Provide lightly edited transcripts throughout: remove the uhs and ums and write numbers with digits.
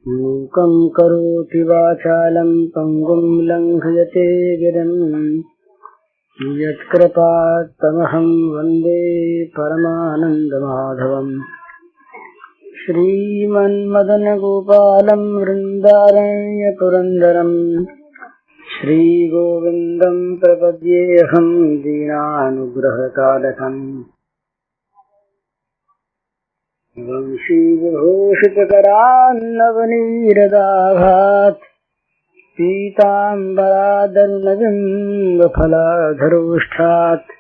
मूकं करोति वाचालं पंगुं लंघयते गिरिं यत्कृपात्तमहं वन्दे परमानन्दमाधवम्। श्रीमन्मदनगोपालं वृन्दारण्यपुरन्दरं श्रीगोविन्दं प्रपद्येऽहं दीनानुग्रहकालकम्। वंशीविभूषितकरान्नवनीरदाभात् पीताम्बरादर्नबिम्बफलाधरोष्ठात्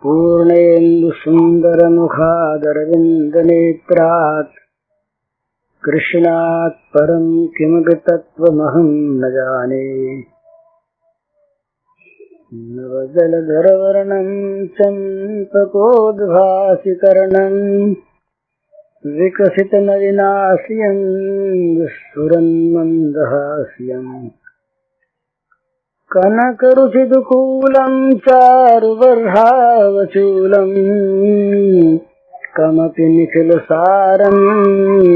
पूर्णेन्दुसुन्दरमुखादरविन्दनेत्रात् कृष्णात् परं किमपि तत्त्वमहं न जाने। नवजलधरवर्णं चम्पकोद्भासिकर्णं विकसितनलिनास्यं स्फुरन्मन्दहास्यम्। कनकरुचिदुकूलं चारुबर्हावचूलम् कमपि निखिलसारं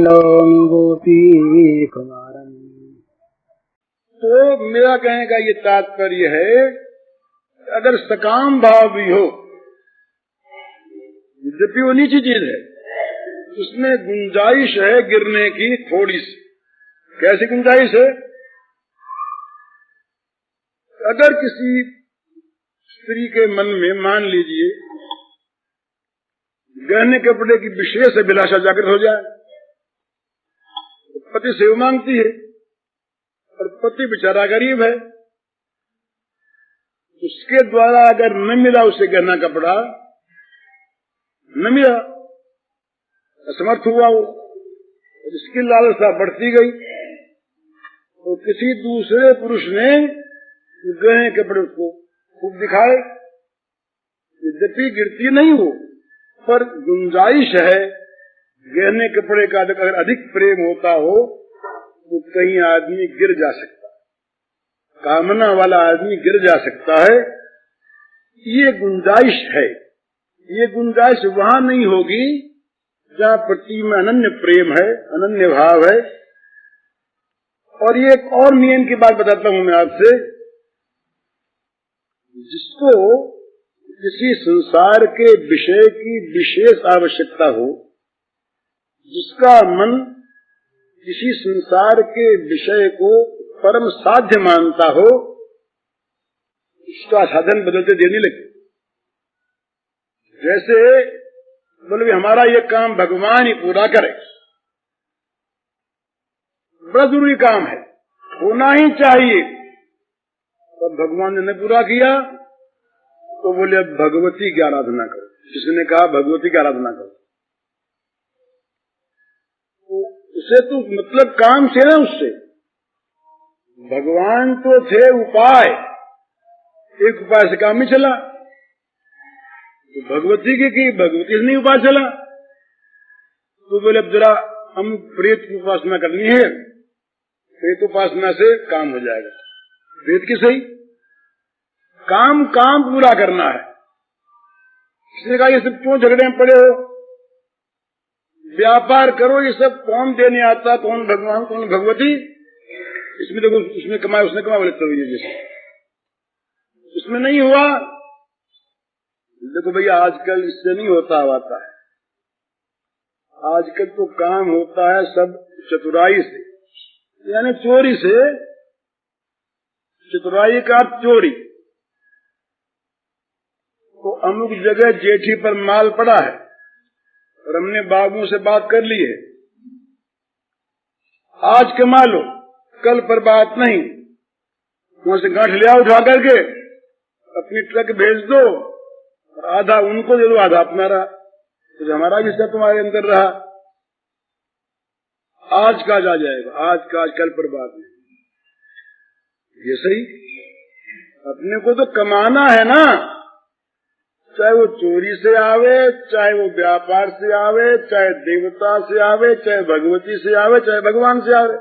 नौमि गोपीकुमारम्। तो मेरा कहने का ये तात्पर्य है, अगर सकाम भाव भी हो, यद्यपि वो नीची चीज है, उसमें गुंजाइश है गिरने की थोड़ी सी। कैसी गुंजाइश है? अगर किसी स्त्री के मन में, मान लीजिए, गहने कपड़े की विशेष अभिलाषा जागृत हो जाए, तो पति से वो मांगती है, और पति बेचारा गरीब है, उसके द्वारा अगर न मिला उसे गहना कपड़ा, न मिला, असमर्थ हुआ वो, और इसकी लालसा बढ़ती गई, तो किसी दूसरे पुरुष ने गहने कपड़े उसको खूब दिखाए, यद्यपि गिरती नहीं हो, पर गुंजाइश है गहने कपड़े का। अगर अधिक प्रेम होता हो तो कहीं आदमी गिर जा सकता है, कामना वाला आदमी गिर जा सकता है। ये गुंजाइश है। ये गुंजाइश वहां नहीं होगी जहाँ पति में अनन्य प्रेम है, अनन्य भाव है। और ये एक और नियम की बात बताता हूं मैं आपसे, जिसको किसी संसार के विषय की विशेष आवश्यकता हो, जिसका मन किसी संसार के विषय को परम साध्य मानता हो, उसका साधन बदलते देने लगे। जैसे बोले हमारा ये काम भगवान ही पूरा करे, बड़ा जरूरी काम है, होना ही चाहिए। तो भगवान ने पूरा किया तो बोले अब भगवती की आराधना करो। किसने कहा भगवती की आराधना करो? तो उसे तो मतलब काम से ना, उससे भगवान तो थे उपाय, एक उपाय से काम नहीं चला, तो भगवती की भगवती से नहीं उपाय चला। तो बोले अब जरा हम प्रेत की उपासना करनी है, प्रेत उपासना से काम हो जाएगा। प्रेत की सही काम पूरा करना है। इसने कहा ये सब क्यों झगड़े में पड़े हो, व्यापार करो, ये सब कौन देने आता, कौन भगवान कौन भगवती, इसमें देखो उसने कमाया उसने कमाया, बोले तो ये जैसे उसमें नहीं हुआ। देखो भैया आजकल इससे नहीं होता है, आजकल तो काम होता है सब चतुराई से, यानी चोरी से। चतुराई का चोरी। तो अमुक जगह जेठी पर माल पड़ा है और हमने बाबू से बात कर ली है, आज कमा लो, कल पर बात नहीं, वहां से गांठ ले आओ उठा करके, अपनी ट्रक भेज दो, आधा उनको दे दो, आधा अपना रहा, तो हमारा हिस्सा तुम्हारे अंदर रहा। आज का आ जाएगा, आज का आज, कल पर बात नहीं। ये सही, अपने को तो कमाना है ना, चाहे वो चोरी से आवे, चाहे वो व्यापार से आवे, चाहे देवता से आवे, चाहे भगवती से आवे, चाहे भगवान से आवे।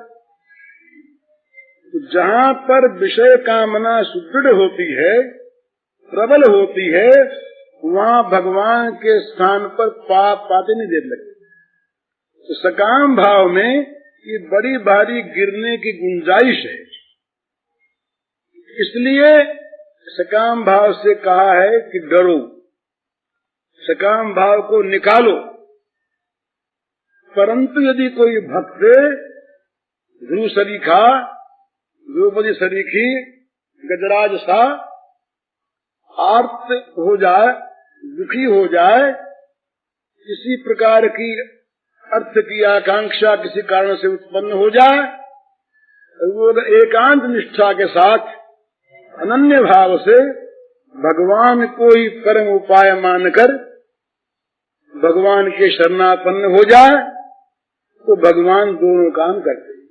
तो जहाँ पर विषय कामना सुदृढ़ होती है, प्रबल होती है, वहाँ भगवान के स्थान पर पाप पाते नहीं देर लगते। तो सकाम भाव में ये बड़ी भारी गिरने की गुंजाइश है। इसलिए सकाम भाव से कहा है कि डरो, सकाम भाव को निकालो। परंतु यदि कोई भक्त ध्रुव सरीखा, द्रौपदी सरीखी, गजराज सा आर्त हो जाए, दुखी हो जाए, किसी प्रकार की अर्थ की आकांक्षा किसी कारण से उत्पन्न हो जाए, वो एकांत निष्ठा के साथ अनन्य भाव से भगवान को ही परम उपाय मानकर भगवान के शरणापन्न हो जाए, तो भगवान दोनों काम करते हैं।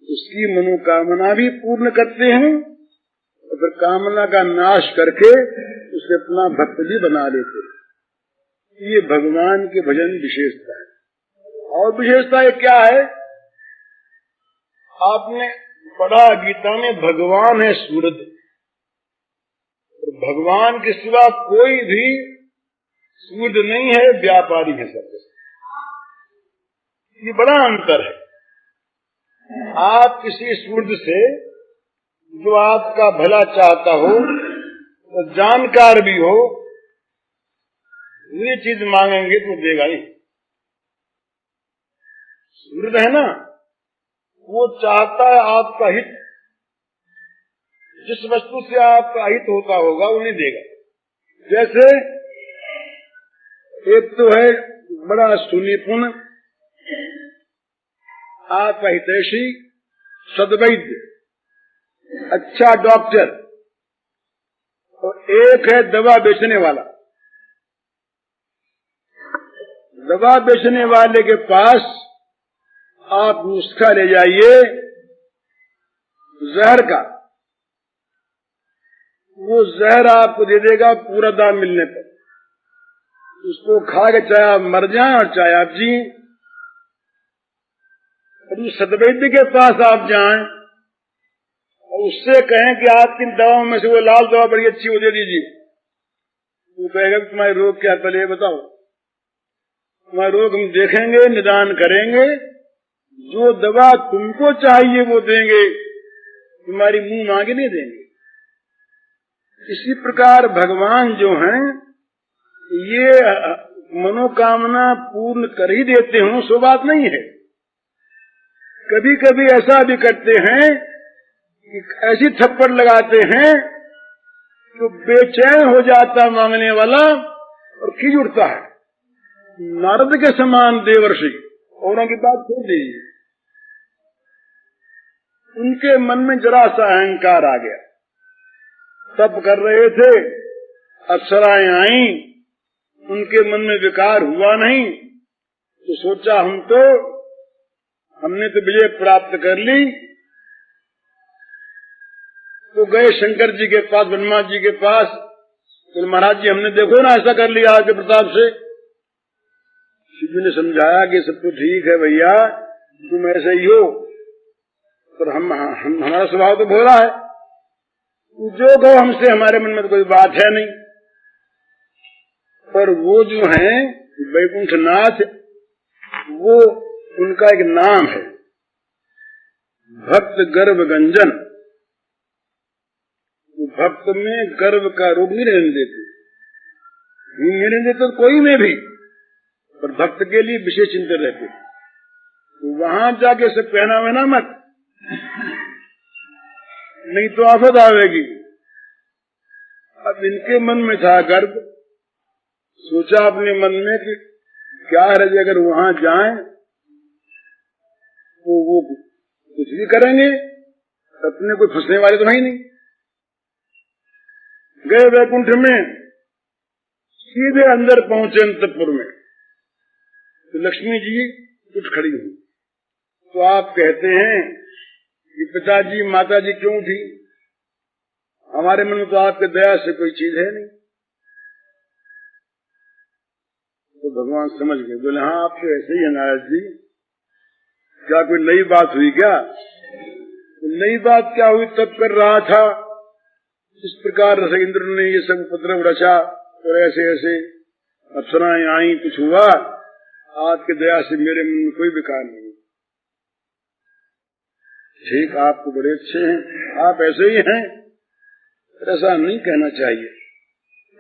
उसकी मनोकामना भी पूर्ण करते हैं और फिर कामना का नाश करके उसे अपना भक्त भी बना लेते हैं। ये भगवान के भजन विशेषता है। और विशेषता ये क्या है? आपने पढ़ा गीता में, भगवान है सूरज, और भगवान के सिवा कोई भी सूरज नहीं है, व्यापारी है सब। ये बड़ा अंतर है। आप किसी सूरज से जो आपका भला चाहता हो, तो जानकार भी हो, ये चीज मांगेंगे तो देगा नहीं। सूरज है ना, वो चाहता है आपका हित। जिस वस्तु से आपका हित होता होगा वो नहीं देगा। जैसे एक तो है बड़ा सुनिपुण, आपका हितैषी, सद्वैद्य, अच्छा डॉक्टर, और एक है दवा बेचने वाला। दवा बेचने वाले के पास आप नुस्खा ले जाइए जहर का, वो जहर आपको दे देगा पूरा दाम मिलने पर। उसको खा के चाहे आप मर जाएं और चाहे आप जिए। और सद्वैद्य के पास आप जाएं और उससे कहें कि आपकी दवाओं में से वो लाल दवा बड़ी अच्छी वो दे दीजिए, वो कहेगा तुम्हारे रोग क्या, पहले बताओ। तुम्हारे रोग हम देखेंगे, निदान करेंगे, जो दवा तुमको चाहिए वो देंगे, तुम्हारी मुंह मांगे नहीं देंगे। इसी प्रकार भगवान जो हैं ये मनोकामना पूर्ण कर ही देते हों, सो बात नहीं है। कभी कभी ऐसा भी करते हैं कि ऐसी थप्पड़ लगाते हैं तो बेचैन हो जाता मांगने वाला और खींच उठता है। नारद के समान देवर्षि, औरों की बात छोड़ दीजिए, उनके मन में जरा सा अहंकार आ गया। तप कर रहे थे, अप्सराएं आईं, उनके मन में विकार हुआ नहीं, तो सोचा हमने तो विजय प्राप्त कर ली। तो गए शंकर जी के पास, ब्रह्मा जी के पास, तो महाराज जी हमने देखो ना ऐसा कर लिया आपके प्रताप से। शिव जी ने समझाया कि सब तो ठीक है भैया, तुम ऐसे ही हो, पर हमारा स्वभाव तो भोला है, जो कहो हमसे, हमारे मन में तो कोई बात है नहीं। पर वो जो है वैकुंठनाथ, वो उनका एक नाम है, भक्त गर्भ गंजन। भक्त में गर्व का रोग नहीं रहने देते, नहीं रहने देते कोई में भी, पर भक्त के लिए विशेष चिंतन रहते। तो वहां जाके सब पहना वहना मत, नहीं तो आफत आवेगी। अब इनके मन में था गर्व, सोचा अपने मन में कि क्या है, अगर वहां जाएं तो वो कुछ भी करेंगे, अपने कोई फंसने वाले तो है ही नहीं। गए वैकुंठ में, सीधे अंदर पहुंचे अंतपुर में, तो लक्ष्मी जी कुछ खड़ी हुई। तो आप कहते हैं कि पिताजी माताजी क्यों थी? हमारे मन में तो आपके दया से कोई चीज है नहीं। तो भगवान समझ गए, बोले हाँ आप तो ऐसे ही हैं नारद जी, क्या कोई नई बात हुई क्या? तो नई बात क्या हुई, तब कर रहा था, इस प्रकार इंद्र ने ये सब उपद्रव रचा और ऐसे ऐसे अप्सराएं आई, कुछ हुआ। आपकी दया से मेरे मन में कोई विकार नहीं। ठीक, आप तो बड़े अच्छे हैं, आप ऐसे ही हैं, ऐसा नहीं कहना चाहिए।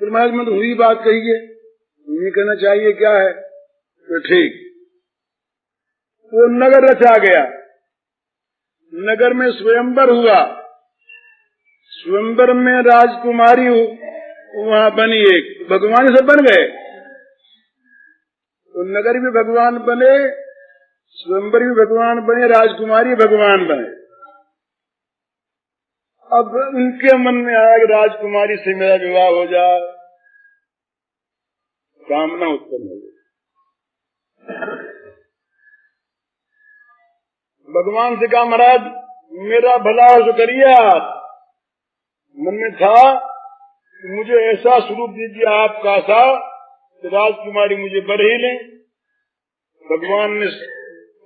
फिर महाराज में तो हुई बात कहिए, नहीं कहना चाहिए क्या है। तो ठीक, वो नगर रचा गया, नगर में स्वयंवर हुआ, स्वयंवर में राजकुमारी वहां बनी एक, भगवान सब बन गए। तो नगर भी भगवान बने, स्वयंवर भी भगवान बने, राजकुमारी भगवान बने। अब उनके मन में आया कि राजकुमारी से मेरा विवाह हो जाए, कामना उत्पन्न हो गई। भगवान से कहा महाराज मेरा भला हो तो करिए आप। मन में था कि मुझे ऐसा स्वरूप दीजिए आपका सा कि राजकुमारी मुझे बर ही लें। भगवान ने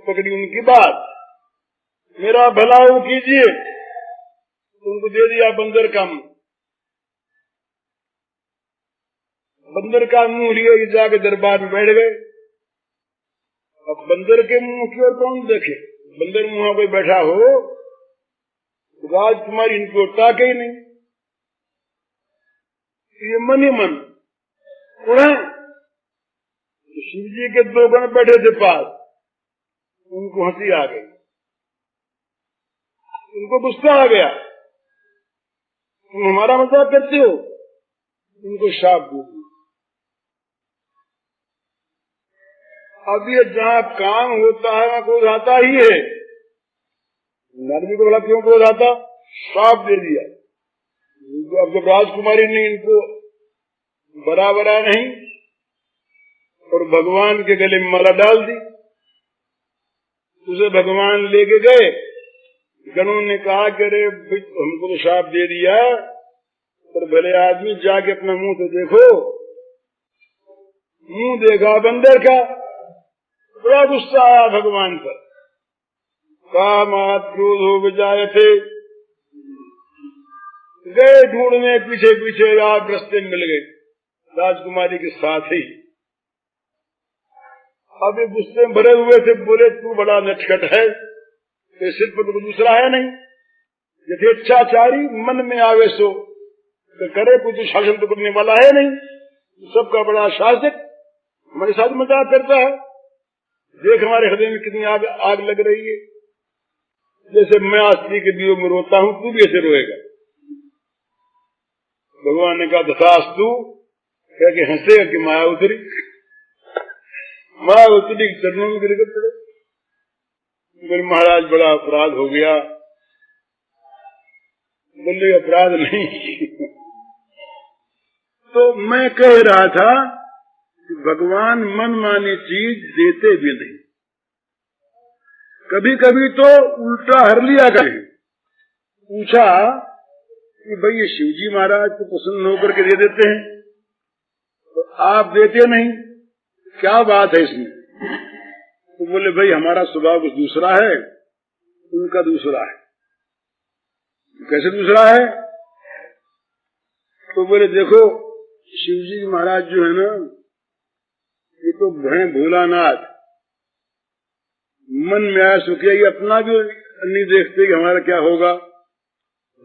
पकड़ी उनकी बात, मेरा भला हो कीजिए। उनको दे दिया बंदर का मुंह। बंदर का मुंह लिए जाके दरबार में बैठ गए। अब बंदर के मुंह की ओर कौन देखे, बंदर मुंह कोई बैठा हो, राजकुमारी इनकी ओर ताके ही नहीं। ये मन ही मन उड़े। शिव जी के दो गण बैठे थे पास, उनको हंसी आ गई, उनको गुस्सा आ गया, तुम हमारा मजाक करते हो। उनको शाप दे दिया। अब ये जहाँ काम होता है वहाँ क्रोध आता ही है। नारदी को बोला क्यों क्रोध आता, शाप दे दिया। अब जब राजकुमारी ने इनको बराबरा नहीं और भगवान के गले में माला डाल दी, उसे भगवान लेके गए। गणों ने कहा कि अरे हमको तो शाप दे दिया, पर भले आदमी जाके अपना मुंह तो देखो। मुंह देखा बंदर का, बड़ा गुस्सा आया भगवान पर। कामात् क्रोधो विजायते, गए ढूंढने पीछे पीछे, रात रास्ते मिल गए राजकुमारी के साथ ही। अब ये गुस्से में भरे हुए थे, बोले तू बड़ा नटखट है, तो सिर पर तो दूसरा है नहीं, यथेच्छाचारी मन में आवे सो तो करे, कुछ शासन तो करने वाला है नहीं, सबका बड़ा शासक हमारे साथ मजाक करता है। देख हमारे हृदय में कितनी आग लग रही है, जैसे मैं स्त्री के दियो में रोता हूँ, तू भी ऐसे रोएगा। भगवान ने कहा तथास्तु, कह के हंसेगा कि माया उतरी, माया उतरी चरणों में गिर कर पड़े। बोले महाराज बड़ा अपराध हो गया। बोले अपराध नहीं तो मैं कह रहा था कि भगवान मन मानी चीज देते भी नहीं, कभी कभी तो उल्टा हर लिया करें। पूछा कि भाई ये शिवजी महाराज को पसंद होकर के दे देते हैं, तो आप देते नहीं, क्या बात है इसमें? तो बोले भाई हमारा स्वभाव कुछ दूसरा है, उनका दूसरा है। कैसे दूसरा है? तो बोले देखो शिवजी महाराज जो है ना, ये तो भय भोलानाथ, मन में आया सो किया, ये अपना भी नहीं देखते कि हमारा क्या होगा।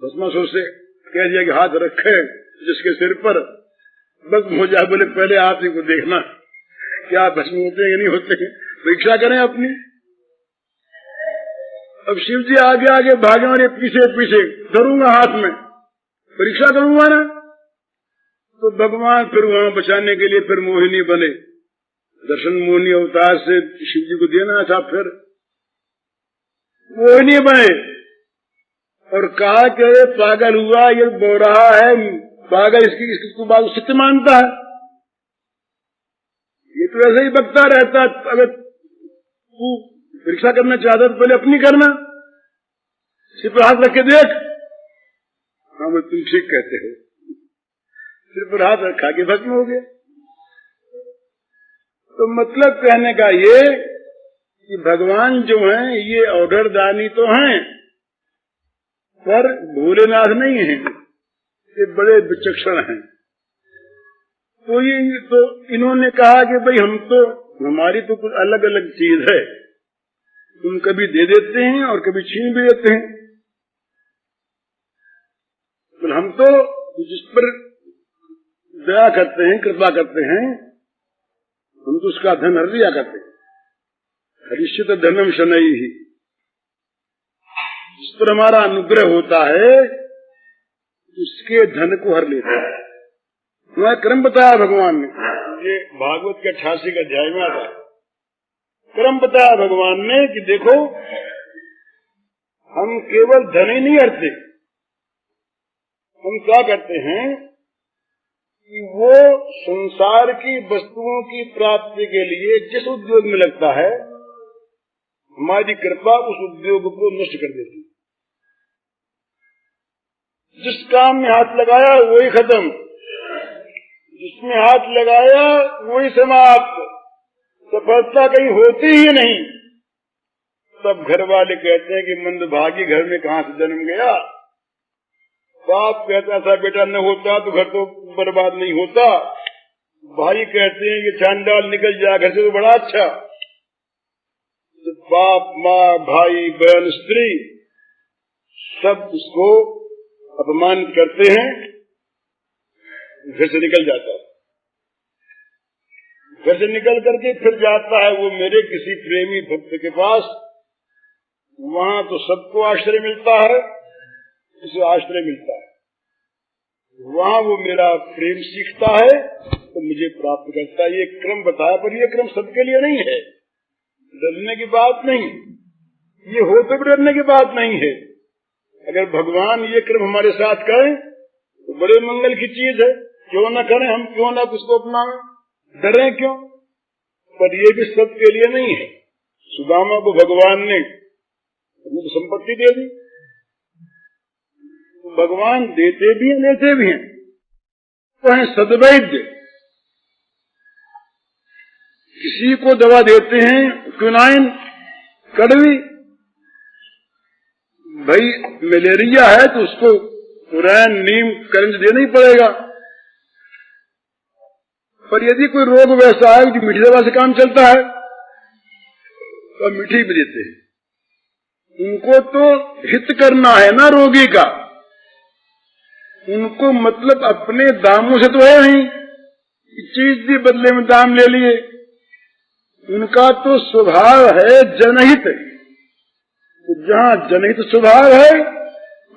भस्मासुर से कह दिया कि हाथ रखे जिसके सिर पर, बस हो जाए। बोले पहले आप ही को देखना क्या भस्म होते हैं या नहीं होते हैं, परीक्षा करें अपनी। अब शिव जी आगे आगे भागे और पीछे पीछे, धरूंगा हाथ में, परीक्षा करूंगा ना। तो भगवान फिर वहां बचाने के लिए फिर मोहिनी बने, दर्शन मोहिनी अवतार से शिव जी को देना था, फिर मोहिनी बने और कहा कि पागल हुआ, ये बोल रहा है पागल, इसकी बात सत्य मानता है, ये तो ऐसे ही बकता रहता। अगर तू परीक्षा करना चाहता तो पहले अपनी करना, सिर पर हाथ रख के देख। हाँ मैं तुम ठीक कहते हो, सिर पर हाथ रखा के भस्म हो गया। तो मतलब कहने का ये कि भगवान जो हैं ये ऑर्डर दानी तो हैं, पर भोलेनाथ नहीं हैं, ये बड़े विचक्षण हैं। तो ये तो इन्होंने कहा कि भाई हम तो हमारी तो कुछ अलग अलग चीज है, तुम कभी दे देते हैं और कभी छीन भी देते हैं। तो हम तो जिस पर दया करते हैं, कृपा करते हैं, हम तो उसका धन हर लिया करते हैं। हरिष्यत धनम शनई ही, जिस पर हमारा अनुग्रह होता है उसके धन को हर लेते हैं। वह क्रम बताया भगवान ने, ये भागवत के 88 का अध्याय में आता है। क्रम बताया भगवान ने कि देखो, हम केवल धन ही नहीं हरते, हम क्या करते हैं कि वो संसार की वस्तुओं की प्राप्ति के लिए जिस उद्योग में लगता है, हमारी कृपा उस उद्योग को नष्ट कर देती है। जिस काम में हाथ लगाया वही खत्म, जिसमें हाथ लगाया वही समाप्त, सफलता कहीं होती ही नहीं। तब घर वाले कहते हैं कि मंदभागी घर में कहाँ से जन्म गया। बाप कहता था बेटा न होता तो घर तो बर्बाद नहीं होता। भाई कहते हैं कि चांडाल निकल जाए घर से तो बड़ा अच्छा। तो बाप माँ भाई बहन स्त्री सब उसको अपमान करते हैं, घर से निकल जाता है। घर से निकल करके फिर जाता है वो मेरे किसी प्रेमी भक्त के पास, वहां तो सबको आश्रय मिलता है, उसे आश्रय मिलता है, वहां वो मेरा प्रेम सीखता है तो मुझे प्राप्त करता है। ये क्रम बताया, पर ये क्रम सबके लिए नहीं है, डरने की बात नहीं, ये हो तो भी डरने की बात नहीं है। अगर भगवान ये क्रम हमारे साथ करें तो बड़े मंगल की चीज है, क्यों न करें, हम क्यों न उसको अपनाएं, डरें क्यों। पर ये भी सबके लिए नहीं है। सुदामा को भगवान ने तो संपत्ति दे दी, तो भगवान देते भी हैं लेते भी हैं। तो है सद्वैद्य, किसी को दवा देते हैं क्विनाइन कड़वी, भाई मलेरिया है तो उसको पुरान नीम करंज देना ही पड़ेगा। पर यदि कोई रोग वैसा है जो मीठी दवा से काम चलता है तो मीठी भी देते हैं। उनको तो हित करना है ना रोगी का, उनको मतलब अपने दामों से तो है नहीं, चीज भी बदले में दाम ले लिए। उनका तो स्वभाव है जनहित, जहाँ जनहित स्वभाव है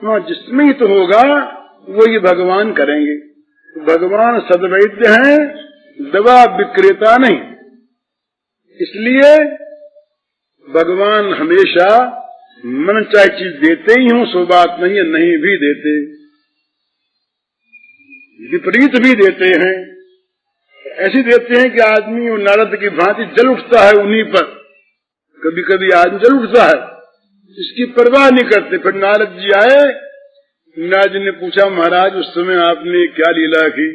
वहाँ जिसमें हित होगा वही भगवान करेंगे। भगवान सद्वैद्य हैं, दवा विक्रेता नहीं। इसलिए भगवान हमेशा मन चाहे चीज देते ही हों, सो बात नहीं है, नहीं भी देते, विपरीत भी देते हैं। ऐसी देते हैं कि आदमी नारद की भांति जल उठता है उन्हीं पर। कभी कभी आदमी जल उठता है, इसकी परवाह नहीं करते। फिर नारद जी आए, नारद जी ने पूछा महाराज उस समय आपने क्या लीला की,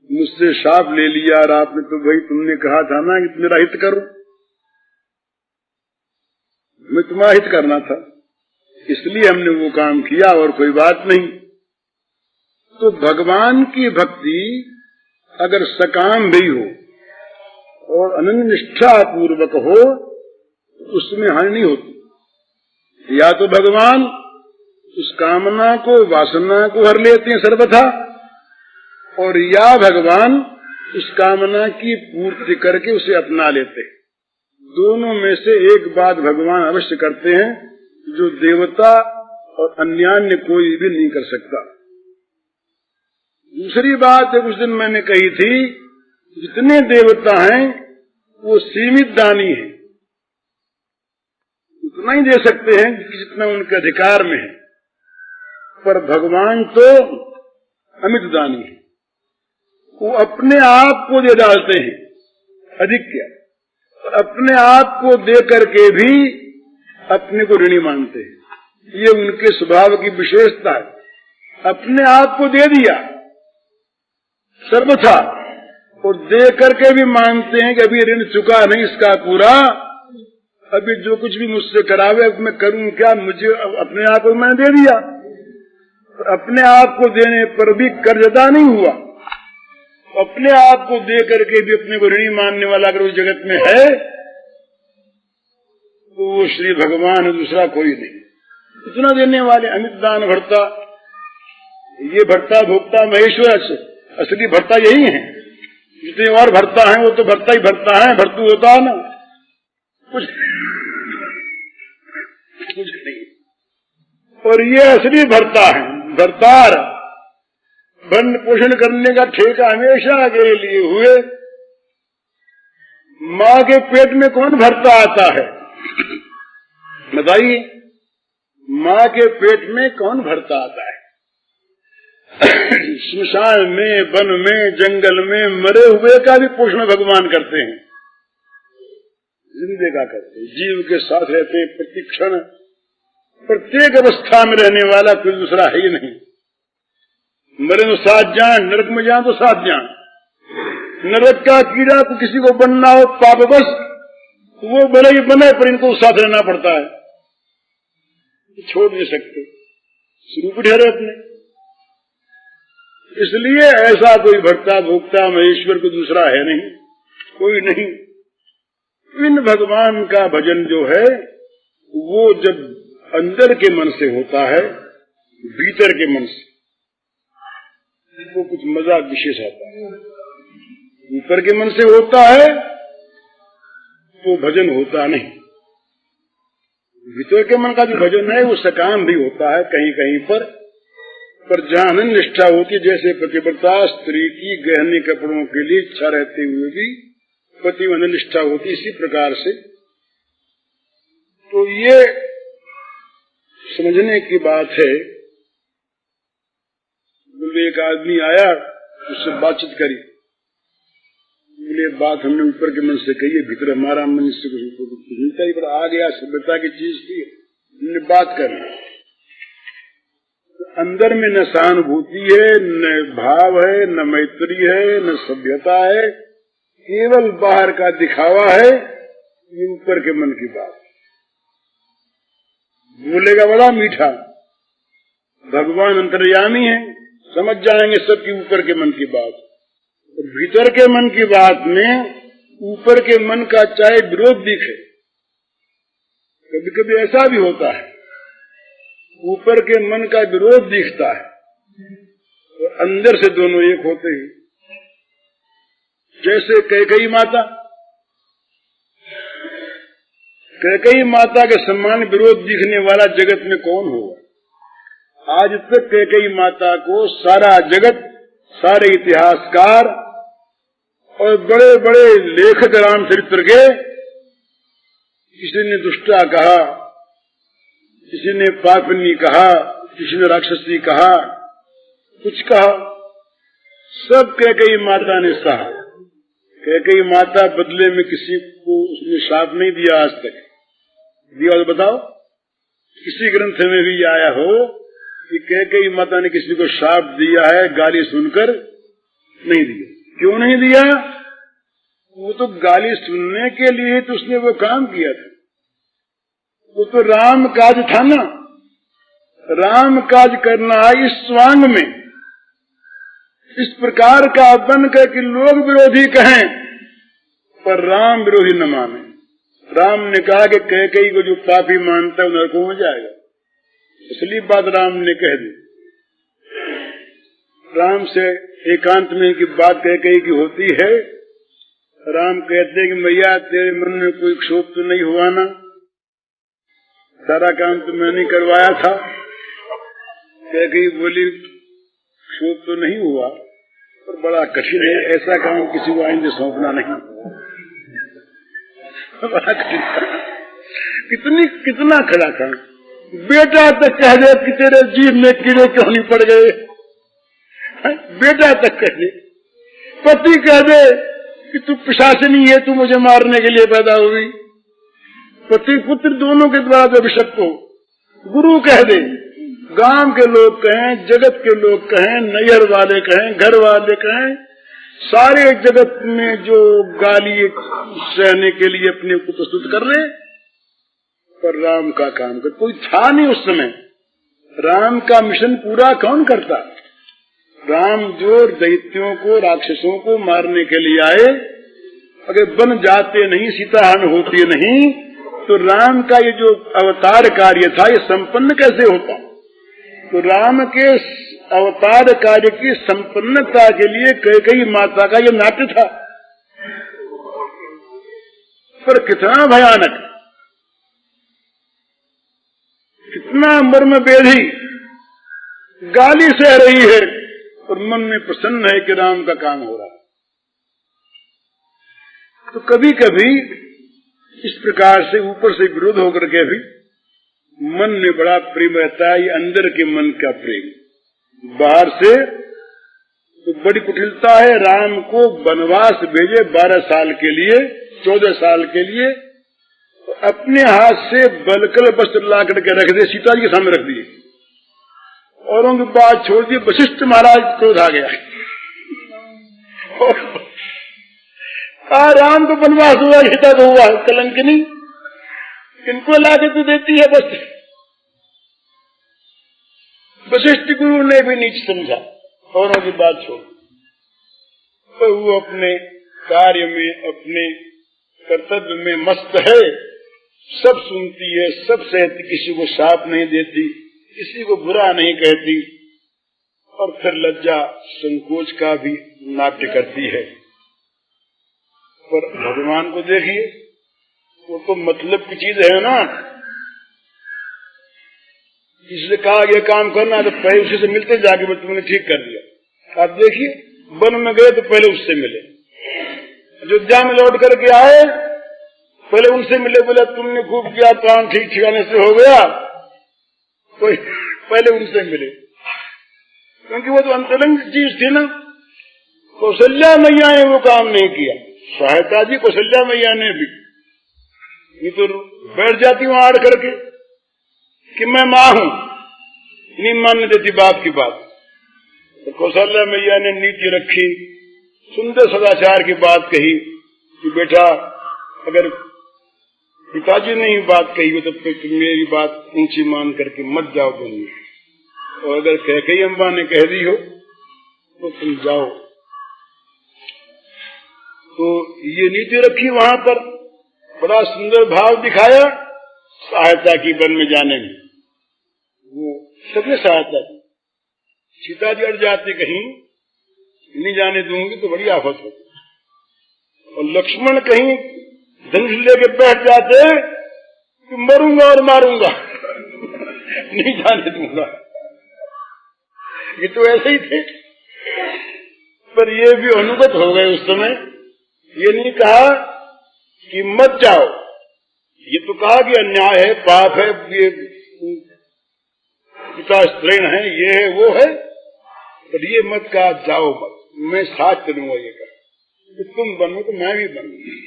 मुझसे शाप ले लिया और आपने तो भाई तुमने कहा था ना कि मेरा हित करो, मैं तुम्हारा हित करना था, इसलिए हमने वो काम किया और कोई बात नहीं। तो भगवान की भक्ति अगर सकाम भी हो और अनन्य निष्ठा पूर्वक हो तो उसमें हानि नहीं होती। या तो भगवान उस कामना को वासना को हर लेते हैं सर्वथा, और या भगवान उस कामना की पूर्ति करके उसे अपना लेते हैं। दोनों में से एक बात भगवान अवश्य करते हैं जो देवता और अन्यान्य कोई भी नहीं कर सकता। दूसरी बात उस दिन मैंने कही थी, जितने देवता हैं वो सीमित दानी हैं, उतना ही दे सकते हैं जितना उनके अधिकार में है, पर भगवान तो अमित दानी है, वो अपने आप को दे डालते हैं, अधिक क्या, अपने आप को दे करके भी अपने को ऋणी मानते हैं। ये उनके स्वभाव की विशेषता है। अपने आप को दे दिया सर्वथा, और दे करके भी मानते हैं कि अभी ऋण चुका नहीं इसका पूरा, अभी जो कुछ भी मुझसे करावे अब मैं करूं क्या, मुझे अपने आप को मैंने दे दिया। अपने आप को देने पर भी कर्जदा नहीं हुआ, अपने आप को दे करके भी अपने को ऋणी मानने वाला अगर उस जगत में है तो वो श्री भगवान दूसरा कोई नहीं। इतना देने वाले अमित दान भरता, ये भरता भोक्ता महेश्वर असली भरता यही है। जितने और भरता है वो तो भरता ही भरता है, भरतू होता है ना, कुछ नहीं। और ये असली भरता है, भरतार। भरण पोषण करने का ठेका हमेशा के लिए हुए। माँ के पेट में कौन भरता आता है बताइए? माँ के पेट में कौन भरता आता है? श्मशान में, वन में, जंगल में मरे हुए का भी पोषण भगवान करते हैं, जिंदे का करते हैं, जीव के साथ रहते हैं प्रतिक्षण, प्रत्येक अवस्था में रहने वाला कोई दूसरा है ही नहीं। मरे तो 7 जान, नरक में जाए तो 7 जान। नरक का कीड़ा को किसी को बनना हो पाप बस, तो वो बने ही बने, पर इनको साथ रहना पड़ता है, छोड़ नहीं सकते, शुरू भी ठहरे अपने। इसलिए ऐसा कोई भक्ता भोक्ता महेश्वर को दूसरा है नहीं, कोई नहीं। इन भगवान का भजन जो है वो जब अंदर के मन से होता है, भीतर के मन से, वो कुछ मजा विशेष आता है। ऊपर के मन से होता है तो भजन होता नहीं। भीतर के मन का जो भजन है वो सकाम भी होता है कहीं कहीं पर जहां अनन्य निष्ठा होती, जैसे पतिव्रता स्त्री की गहने कपड़ों के लिए इच्छा रहते हुए भी पति में निष्ठा होती, इसी प्रकार से। तो ये समझने की बात है। बोले एक आदमी आया, उससे बातचीत करी, बोले बात हमने ऊपर के मन से कही है, भीतर हमारा मन से कुछ मिलता ही, पर आ गया सभ्यता की चीज थी, हमने बात कर ली। अंदर में न सहानुभूति है, न भाव है, न मैत्री है, न सभ्यता है, केवल बाहर का दिखावा है। ये ऊपर के मन की बात बोलेगा बड़ा मीठा, भगवान अंतर्यामी है, समझ जाएंगे सबकी ऊपर के मन की बात। और भीतर के मन की बात में ऊपर के मन का चाहे विरोध दिखे, कभी कभी ऐसा भी होता है, ऊपर के मन का विरोध दिखता है और अंदर से दोनों एक होते हैं। जैसे कैकेयी माता के समान विरोध दिखने वाला जगत में कौन होगा? आज तक कैकेयी माता को सारा जगत, सारे इतिहासकार और बड़े बड़े लेखक रामचरित्र के, किसी ने दुष्टा कहा, किसी ने पापनी कहा, किसी ने राक्षसी कहा, कुछ कहा, सब कैकेयी माता ने सहा। कैकेयी माता बदले में किसी को उसने शाप नहीं दिया आज तक। दिया तो बताओ, किसी ग्रंथ में भी आया हो कि कैकेयी माता ने किसी को शाप दिया है गाली सुनकर? नहीं दिया। क्यों नहीं दिया? वो तो गाली सुनने के लिए तो उसने वो काम किया था, वो तो राम काज था ना। राम काज करना इस स्वांग में इस प्रकार का बन कर कि लोग विरोधी कहें पर राम विरोधी न माने। राम ने कहा कि कैकेयी को जो पापी मानता है नरक में जाएगा, इसलिए बात राम ने कह दी। राम से एकांत में की बात कैकेयी की होती है। राम कहते हैं कि मैया तेरे मन में कोई क्षोभ तो नहीं हुआ ना? सारा काम तो मैंने करवाया था। कैकेयी बोली क्षोभ तो नहीं हुआ, पर बड़ा कठिन है, ऐसा काम किसी को आइंदे सौंपना नहीं। बड़ा कठिन, कितना खड़ा काम। बेटा तक कह दे कि तेरे जीव में कीड़े क्यों नहीं पड़ गए, बेटा तक कह दे। पति कह दे कि तू पिशाचिनी है, तू मुझे मारने के लिए पैदा हुई। पति पुत्र दोनों के द्वारा जो अभिषेक हो। गुरु कह दे, गांव के लोग कहें, जगत के लोग कहें, नैहर वाले कहें, घर वाले कहें, सारे जगत में जो गाली सहने के लिए अपने को प्रस्तुत कर रहे, पर राम का काम कर कोई था नहीं उस समय। राम का मिशन पूरा कौन करता? राम जो दैत्यों को, राक्षसों को मारने के लिए आए, अगर बन जाते नहीं, सीता हरण होती नहीं, तो राम का ये जो अवतार कार्य था ये संपन्न कैसे होता? तो राम के अवतार कार्य की संपन्नता के लिए कैकेयी माता का ये नाट्य था। पर कितना भयानक, कितना मर्म बेधी, गाली सह रही है और मन में प्रसन्न है कि राम का काम हो रहा है। तो कभी कभी इस प्रकार से ऊपर से विरोध होकर के भी मन में बड़ा प्रेम रहता है। ये अंदर के मन का प्रेम, बाहर से तो बड़ी कुटिलता है। राम को वनवास भेजे 12 साल के लिए, 14 साल के लिए, तो अपने हाथ से बलकल वस्त्र ला करके रख दिए, सीता जी के सामने रख दिए, और उनकी बात छोड़ दी। वशिष्ठ महाराज क्रोध आ गया, राम को वनवास हुआ, सीता को हुआ कलंकिनी, इनको ला के तो देती है बस। वशिष्ठ गुरु ने भी नीच समझा और उनकी बात छोड़, तो वो अपने कार्य में, अपने कर्तव्य में मस्त है, सब सुनती है, सब सहती, किसी को शाप नहीं देती, किसी को बुरा नहीं कहती, और फिर लज्जा संकोच का भी नाट्य करती है। पर भगवान को देखिए, वो तो मतलब की चीज है ना। इसलिए कहा ये काम करना तो पहले उसी से मिलते जाके, मैं तुमने ठीक कर दिया। आप देखिए, वन में गए तो पहले उससे मिले, अयोध्या में लौट करके आए पहले उनसे मिले, बोला तुमने खूब किया, काम ठीक ठिकाने से हो गया, तो पहले उनसे मिले, क्योंकि वो तो अंतरंग चीज थी ना। कौशल्या मैया ने वो काम नहीं किया, सहायता जी कौशल्या मैया ने भी, ये तो बैठ जाती वहां आड़ करके कि मैं मां हूं, नहीं मानने देती बाप की बात। तो कौशल्या मैया ने नीति रखी, सुंदर सदाचार की बात कही कि बेटा अगर पिताजी ने ही बात कही हो तो मेरी बात ऊंची मान करके मत जाओ तुम, और अगर कैकेयी अम्बा ने कह दी हो तो तुम जाओ। तो ये नीति रखी वहां पर, बड़ा सुंदर भाव दिखाया सहायता की वन में जाने में, वो सबने सहायता की। सीता जी अड़ जाते कहीं, नहीं जाने दूंगी तो बड़ी आफत होती, और लक्ष्मण कहीं धनुष लेके बैठ जाते कि मरूंगा और मारूंगा नहीं जाने दूंगा, ये तो ऐसे ही थे। पर ये भी अनुगत हो गए उस समय, ये नहीं कहा कि मत जाओ, ये तो कहा कि अन्याय है, पाप है, ये पिता स्त्रीण है, ये है वो है, पर ये मत कहा जाओ मत, मैं साथ चलूंगा। ये कहा कि तुम बनो तो मैं भी बनूंगा।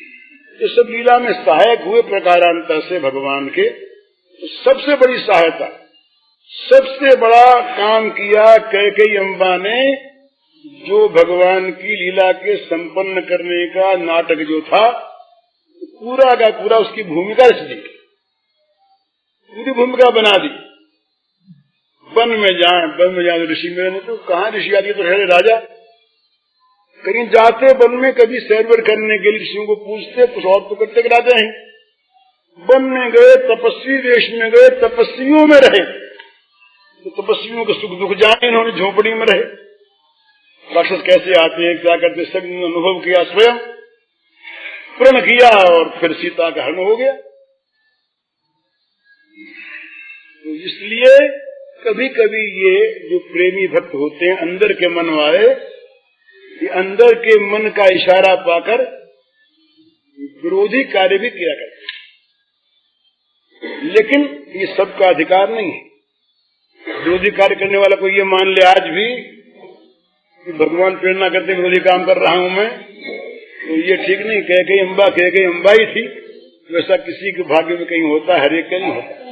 ये सब लीला में सहायक हुए प्रकारांतर से भगवान के। तो सबसे बड़ी सहायता, सबसे बड़ा काम किया कैकेयी अम्बा ने, जो भगवान की लीला के संपन्न करने का नाटक जो था पूरा का पूरा उसकी भूमिका रच दी, पूरी भूमिका बना दी। वन में जाए ऋषि मिले तो कहाँ ऋषि आदि तो है राजा, कहीं जाते वन में कभी सैर करने के लिए ऋषियों को पूछते, कुछ और तो करते कराते हैं। वन में गए, तपस्वी देश में गए, तपस्वियों में रहे, तो तपस्वियों के सुख दुख जाने, इन्होंने झोपड़ी में रहे। राक्षस कैसे आते हैं, क्या करते, सब अनुभव किया, स्वयं प्रण किया, और फिर सीता का हरण हो गया। तो इसलिए कभी कभी ये जो प्रेमी भक्त होते हैं, अंदर के मन वाले, ये अंदर के मन का इशारा पाकर विरोधी कार्य भी किया करते हैं, लेकिन ये सबका अधिकार नहीं है। विरोधी कार्य करने वाला को ये मान ले आज भी कि भगवान प्रेरणा करते विरोधी काम कर रहा हूं मैं, तो ये ठीक नहीं। कैकेयी अम्बा ही थी, वैसा किसी के भाग्य में कहीं होता है, हर एक का नहीं होता।